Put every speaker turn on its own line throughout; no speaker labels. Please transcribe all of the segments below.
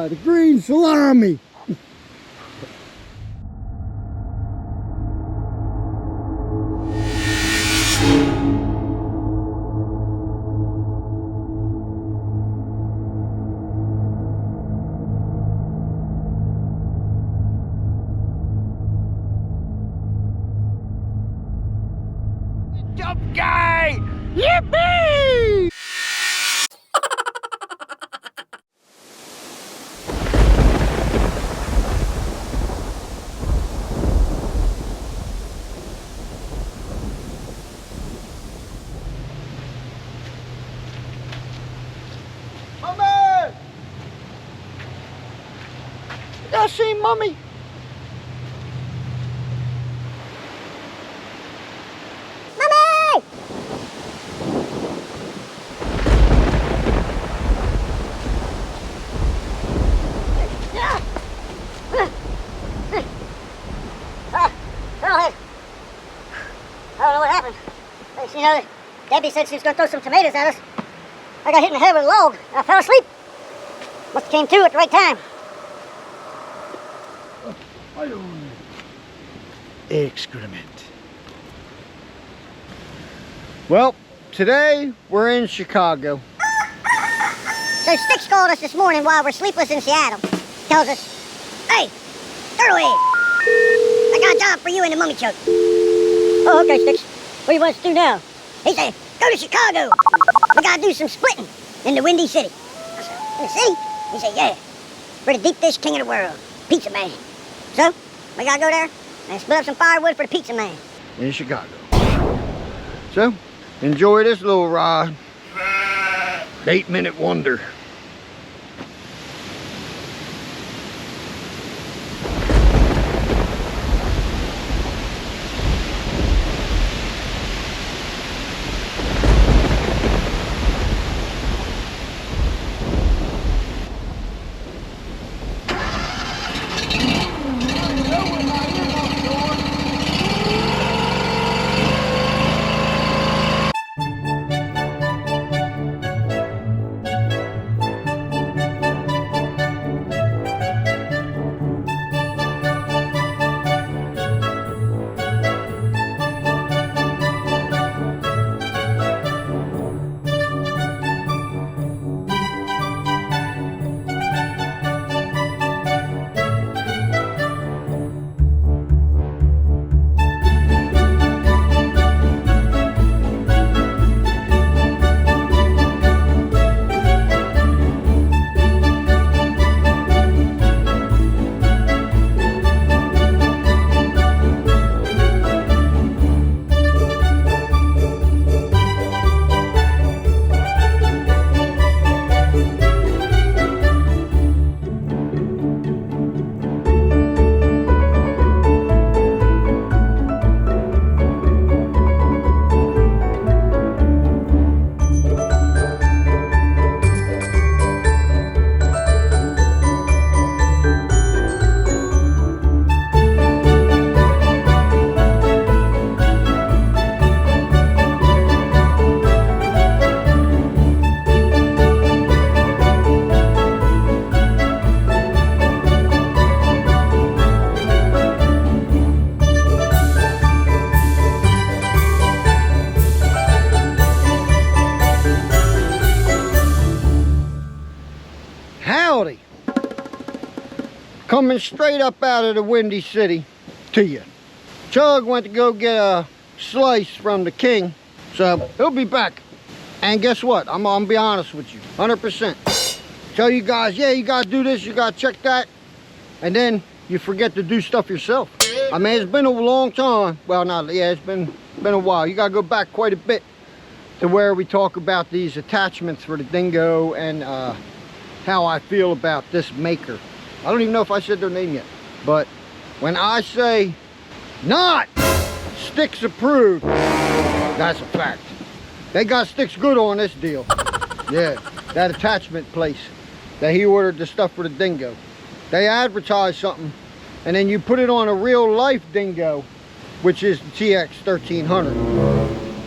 The green salami.
Jump guy! Yippee! Mummy! I see Mummy.
I don't know what happened. You know, Debbie said she was going to throw some tomatoes at us. I got hit in the head with a log, and I fell asleep. Must have came to at the right time.
Excrement. Well, today we're in Chicago.
So Sticks called us this morning while we're sleepless in Seattle. Tells us, hey, Turtlehead, I got a job for you in the mummy chuck. Oh, okay, Sticks. What do you want us to do now? He said, go to Chicago. We gotta do some splitting in the Windy City. I said, in the city? He said, yeah. For the deep dish king of the world, Pizza Man. So, we gotta go there and split up some firewood for the Pizza Man.
In Chicago. So, enjoy this little ride. 8-minute wonder. Howdy. Coming straight up out of the Windy City to you. Chug went to go get a slice from the king, so he'll be back. And guess what? I'm gonna be honest with you, 100%. Tell you guys, yeah, you gotta do this, you gotta check that, and then you forget to do stuff yourself. I mean, it's been a long time. Well, not, yeah, it's been a while. You gotta go back quite a bit to where we talk about these attachments for the dingo and how I feel about this maker. I don't even know if I said their name yet, but when I say not Sticks approved, that's a fact. They got Sticks good on this deal. Yeah, that attachment place. that he ordered the stuff for the dingo. They advertise something, and then you put it on a real life dingo, which is the TX 1300.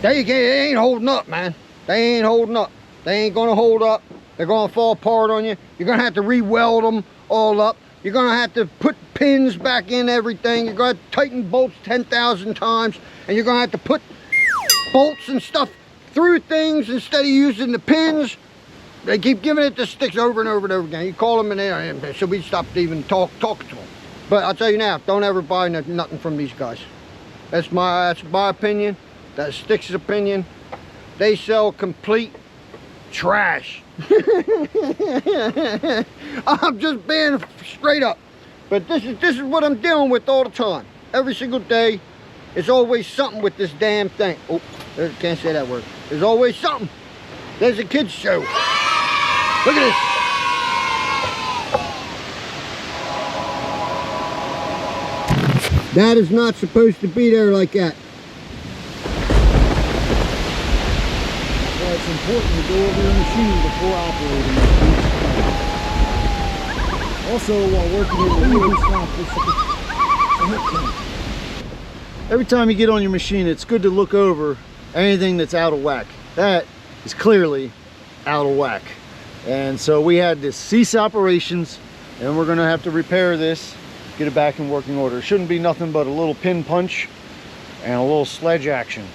They ain't holding up, man. They ain't holding up. They ain't gonna hold up. They're gonna fall apart on you. You're gonna have to re-weld them all up. You're gonna have to put pins back in everything. You're gonna have to tighten bolts 10,000 times, and you're gonna have to put bolts and stuff through things instead of using the pins. They keep giving it to Sticks over and over and over again. You call them in there, and so we stopped even talking to them. But I'll tell you now, don't ever buy nothing from these guys. That's my opinion. That's Sticks' opinion. They sell complete trash. I'm just being straight up. But this is what I'm dealing with all the time. Every single day, it's always something with this damn thing. Oh, can't say that word. There's always something. There's a kids show. Look at this. That is not supposed to be there like that.
Well, it's important to go over your machine before operating. Also, while working in the wheel, every time you get on your machine, it's good to look over anything that's out of whack. That is clearly out of whack. And so we had to cease operations, and we're going to have to repair this, get it back in working order. It shouldn't be nothing but a little pin punch and a little sledge action.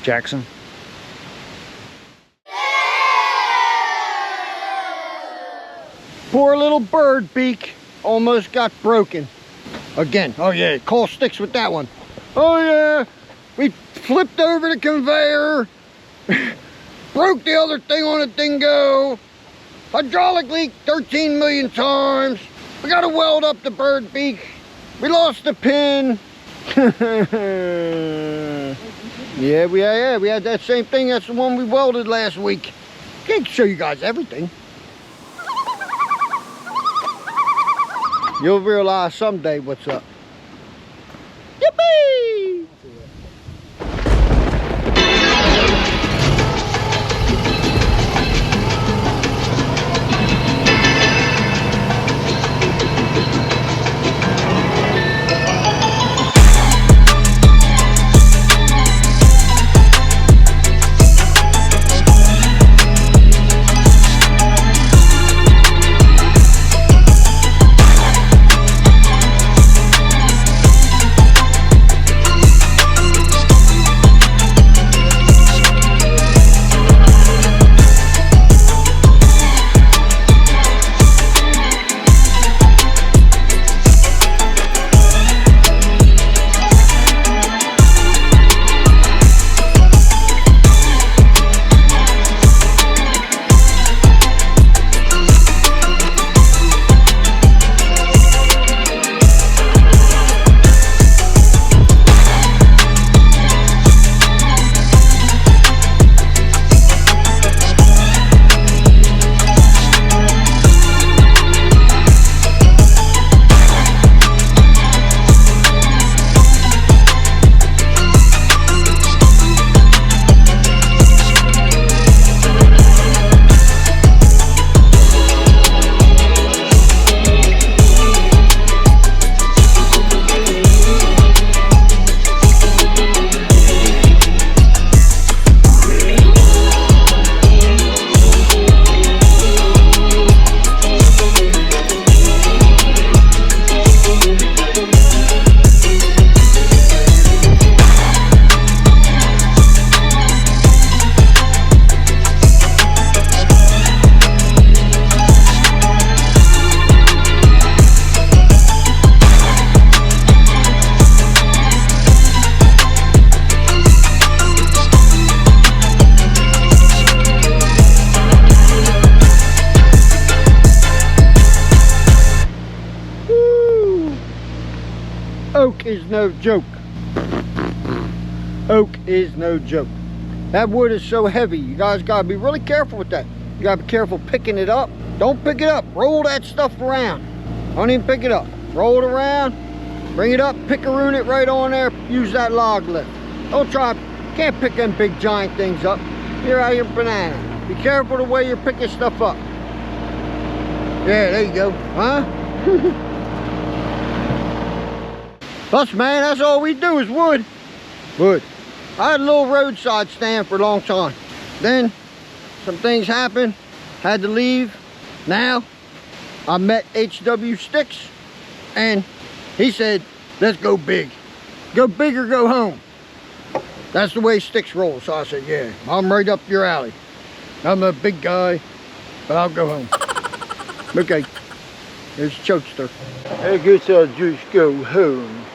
Jackson.
Poor little bird beak almost got broken. Again, oh yeah, call Sticks with that one. Oh yeah, we flipped over the conveyor, broke the other thing on a dingo, hydraulic leak 13 million times. We gotta weld up the bird beak. We lost the pin. Yeah, we had that same thing. That's the one we welded last week. Can't show you guys everything. You'll realize someday what's up. Yippee! Oak is no joke. Oak is no joke. That wood is so heavy. You guys gotta be really careful with that. You gotta be careful picking it up. Don't pick it up. Roll that stuff around. Don't even pick it up. Roll it around. Bring it up. Pickaroon it right on there. Use that log lift. Don't try. Can't pick them big giant things up. You're out of your banana. Be careful the way you're picking stuff up. Yeah, there you go. Huh? Us, man, that's all we do is wood. Wood. I had a little roadside stand for a long time. Then some things happened. Had to leave. Now I met H.W. Sticks and he said, let's go big. Go big or go home. That's the way Sticks rolls. So I said, yeah, I'm right up your alley. I'm a big guy, but I'll go home. Okay, here's Chokester.
I guess I'll just go home.